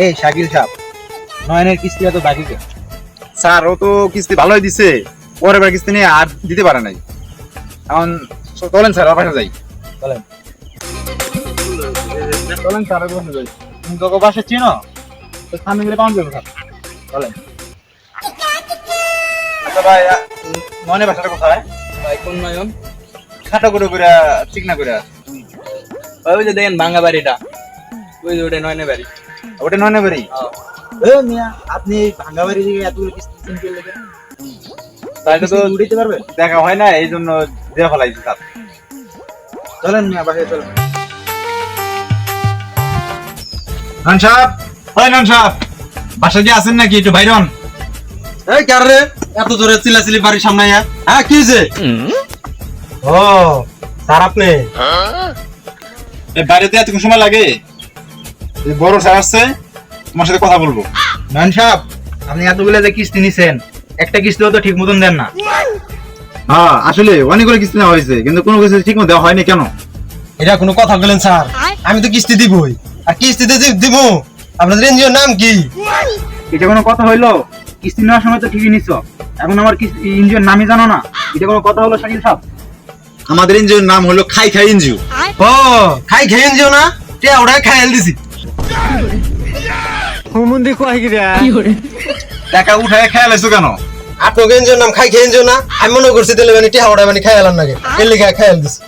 এই শাকিল সাহেব, নয়নের কিস্তি এত বাকি কে? স্যার ও তো কিস্তি ভালোই দিছে, পরের বার কিস্তি নিয়ে আর দিতে পারে নাই। এখন চলেন স্যার আর বাসা যাই। চলেন চলেন স্যার, বসে যাই। তুমি তোকে বাসা চিনো? তো সামনে গেলে পাউন্ড যাবো স্যার। চলেন। আচ্ছা ভাই, নয়নের বাসাটা কোথায়? ভাই কোন নয়ন? খাটো করে করে চিকনা করে। ওই যে দেখেন ভাঙ্গা বাড়িটা, ওই যে ওটা নয়নের বাড়ি। ওটা নয়নের বাড়ি? এ মিয়া, আপনি এই ভাঙ্গা বাড়ি থেকে এতগুলো কিস্তি দিচ্ছেন কি লেগে? তাহলে তো উঠাইতে পারবে? দেখা হয় না, এই জন্য দিয়ে ফেলাইছি স্যার। চলেন মিয়া, বাসায় চলেন। নন সাহেব, ওই নন সাহেব, বাসা কি আছেন নাকি? একটু বাইরন। এই কার রে এত জোরে চিল্লাচিল্লি বাড়ির সামনে আয়া? হ্যাঁ কি হয়েছে? ও স্যার আপনি? এই বাড়িতে এতক্ষণ সময় লাগে? এই বড় স্যার আসছে, তোমার সাথে কথা বলবো। নয়ন সাহেব, আপনি এতগুলো যে কিস্তি নিছেন, একটা কিস্তিও তো ঠিক মতন দেন না। হ্যাঁ আসলে অনেকগুলো কিস্তি নেওয়া হয়েছে, কিন্তু কোনো কিছু ঠিক মতো দেওয়া হয়নি। কেন? এটা কোনো কথা বললেন স্যার? আমি তো কিস্তি দিবই, আর কিস্তিতে যে দিব। আপনাদের এনজিওর নাম কি? এটা কোনো কথা হইলো? কিস্তি নেওয়ার সময় তো ঠিকই নিছো, এখন আমার ইঞ্জিনের নামই জানো না? এটা কোনো কথা হলো শাকিল সাহেব? আমাদের এনজিওর নাম হলো খাই খাই এনজিও। ও খাই খেয়ে এনজিও না? তে ওটাই খাইল দিছি। টাকা উঠায় খেয়াল আছো কেন? আপনাকে এনজিওর নাম খাই খেয়ে এনজিও না? আমি মনে করছি তেলে মানে টিহা ওটাই মানে খাইলাম নাকি, এর লিখে খাইল দিছি।